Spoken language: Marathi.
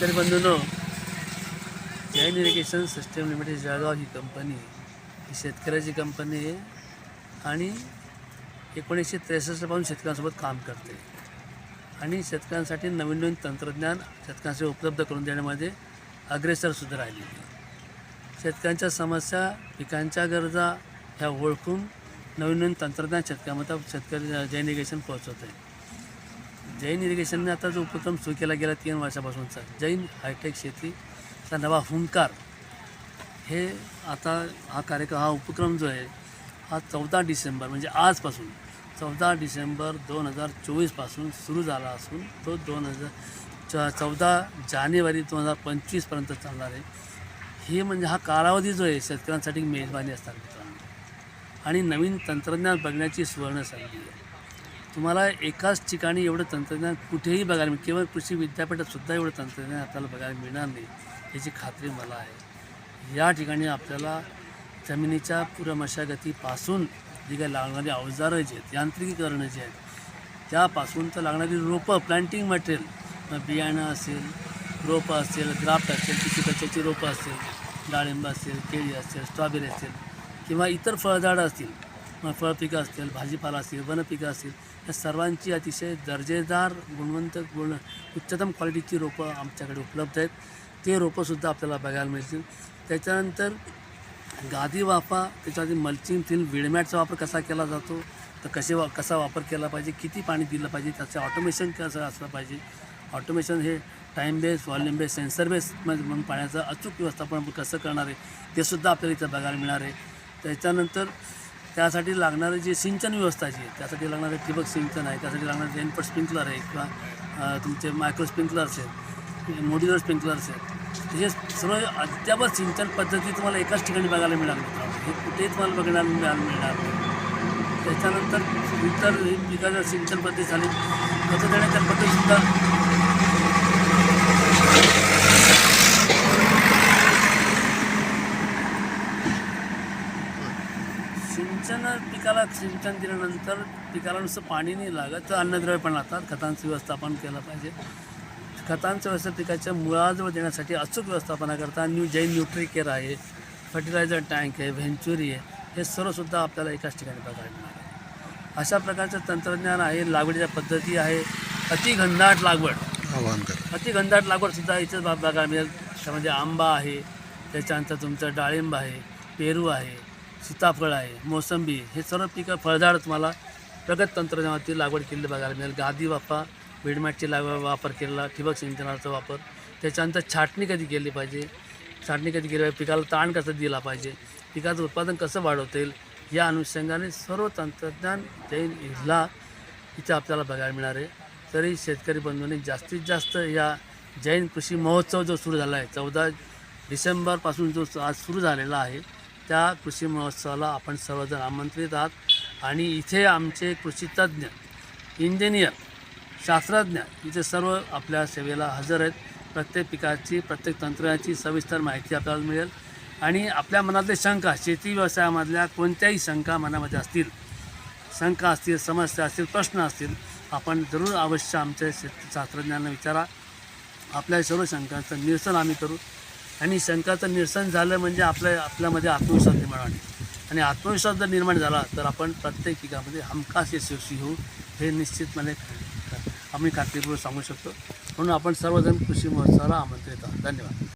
शेतकरी बंधूंनो, Jain irrigation system limited Jalgaon ही कंपनी ही शेतकऱ्याची कंपनी आहे आणि 1963 पासून शेतकऱ्यांसोबत काम करते आणि शेतकऱ्यांसाठी नवीन नवीन तंत्रज्ञान शेतकऱ्यांसाठी उपलब्ध करून देण्यामध्ये अग्रेसरसुद्धा राहिली आहे. शेतकऱ्यांच्या समस्या, पिकांच्या गरजा ह्या ओळखून नवीन नवीन तंत्रज्ञान शेतकरी जैन इरिगेशन पोहोचवत आहे. जैन इरिगेशनने आता जो उपक्रम सुरू केला गेला 3 वर्षापासूनचा जैन हायटेक शेतीचा नवा हुंकार, हे आता हा उपक्रम जो आहे हा 14 डिसेंबर म्हणजे आजपासून 14 डिसेंबर 2024 पासून सुरू झाला असून तो 14 जानेवारी 2025 पर्यंत चालणार आहे. हे म्हणजे हा कालावधी जो आहे शेतकऱ्यांसाठी मेजबानी असतात मित्रांनो आणि नवीन तंत्रज्ञान बघण्याची सुवर्ण संधी आहे. तुम्हाला एकाच ठिकाणी एवढं तंत्रज्ञान कुठेही बघायला मिळेल, केवळ कृषी विद्यापीठातसुद्धा एवढं तंत्रज्ञान आपल्याला बघायला मिळणार नाही याची खात्री मला आहे. या ठिकाणी आपल्याला जमिनीच्या पुरमशागतीपासून जी काही लागणारी अवजारं जी आहेत, यांत्रिकीकरणं जे आहेत, त्यापासून तर लागणारी रोपं, प्लांटिंग मटेरियल, बियाणं असेल, रोपं असेल, ग्राफ्ट असेल, पिकाची रोपं असेल, डाळिंब असेल, केळी असेल, स्ट्रॉबेरी असेल किंवा इतर फळझाडं असतील, फळपिकं असतील, भाजीपाला असेल, वनपिकं असतील, या सर्वांची अतिशय दर्जेदार उच्चतम क्वालिटीची रोपं आमच्याकडे उपलब्ध आहेत. ते रोपंसुद्धा आपल्याला बघायला मिळतील. त्याच्यानंतर गादी वाफा, त्याच्यामध्ये मल्चिंग फिल्म, विडमॅटचा वापर कसा केला जातो, तर कसा वापर केला पाहिजे, किती पाणी दिलं पाहिजे, त्याचं ऑटोमेशन कसं असलं पाहिजे. ऑटोमेशन हे time base, volume base, sensor base म्हणून पाण्याचं अचूक व्यवस्थापन आपण कसं करणार आहे ते सुद्धा आपल्याला इथं बघायला मिळणार आहे. त्याच्यानंतर त्यासाठी लागणारं जे सिंचन व्यवस्था जी आहे, त्यासाठी लागणारं ठिबक सिंचन आहे, त्यासाठी लागणारं रेनफॉल स्प्रिंकलर आहे किंवा तुमचे मायक्रो स्प्रिंकलर्स आहेत, मॉड्युलर स्प्रिंकलर्स आहेत. हे सर्व अद्यावत सिंचन पद्धती तुम्हाला एकाच ठिकाणी बघायला मिळणार नाही, हे कुठेही तुम्हाला बघायला मिळणार नाही. त्याच्यानंतर इतर पिकाच्या सिंचन पद्धती झाली, खतं देण्याच्या पद्धतीसुद्धा सिंचन दिल्यानंतर पिकाला नुसतं पाणी नाही लागत तर अन्नद्रव्य पण लागतात. खतांचं व्यवस्थापन केलं पाहिजे. खतांचं व्यवस्था पिकाच्या मुळाजवळ देण्यासाठी अचूक व्यवस्थापनाकरता जैन न्यूट्री केअर आहे, फर्टिलायझर टँक आहे, व्हेंचुरी आहे, हे सर्वसुद्धा आपल्याला एकाच ठिकाणी बघायला मिळणार आहे. अशा प्रकारचं तंत्रज्ञान आहे. लागवडीच्या पद्धती आहे. अतिघनदाट लागवडसुद्धा इथेच बघायला मिळेल. त्यामध्ये आंबा आहे, त्याच्यानंतर तुमचं डाळिंब आहे, पेरू आहे, सीताफळ आहे, मोसंबी, हे सर्व पिकं फळझाड तुम्हाला प्रगत तंत्रज्ञानावरती लागवड केलेली बघायला मिळेल. गादी वाफा, विडमॅटची वापर केलेला, ठिबक सिंचनाचा वापर, त्याच्यानंतर छाटणी कधी केली पाहिजे, पिकाला ताण कसा दिला पाहिजे, पिकाचं उत्पादन कसं वाढवता येईल, या अनुषंगाने सर्व तंत्रज्ञान जैन इथला इथं आपल्याला बघायला मिळणार आहे. तरी शेतकरी बंधूंनी जास्तीत जास्त या जैन कृषी महोत्सव जो सुरू झाला आहे 14 डिसेंबरपासून जो आज सुरू झालेला आहे, त्या कृषी महोत्सवाला आपण सर्वजण आमंत्रित आहात आणि इथे आमचे कृषीतज्ञ, इंजिनियर, शास्त्रज्ञ इथे सर्व आपल्या सेवेला हजर आहेत. प्रत्येक पिकाची, प्रत्येक तंत्रज्ञानाची सविस्तर माहिती आपल्याला मिळेल आणि आपल्या मनातले शंका, शेती व्यवसायामधल्या कोणत्याही शंका मनामध्ये असतील, समस्या असतील, प्रश्न असतील, आपण जरूर अवश्य आमच्या शास्त्रज्ञांना विचारा. आपल्या सर्व शंकांचं निरसन आम्ही करू आणि शंकाचं निरसन झालं म्हणजे आपल्यामध्ये आत्मविश्वास निर्माण होईल आणि आत्मविश्वास जर निर्माण झाला तर आपण प्रत्येक पिकामध्ये हमखास यशस्वी होऊ, हे निश्चितपणे आम्ही खात्रीपूर्वक सांगू शकतो. म्हणून आपण सर्वजण कृषी महोत्सवाला आमंत्रित आहात. धन्यवाद.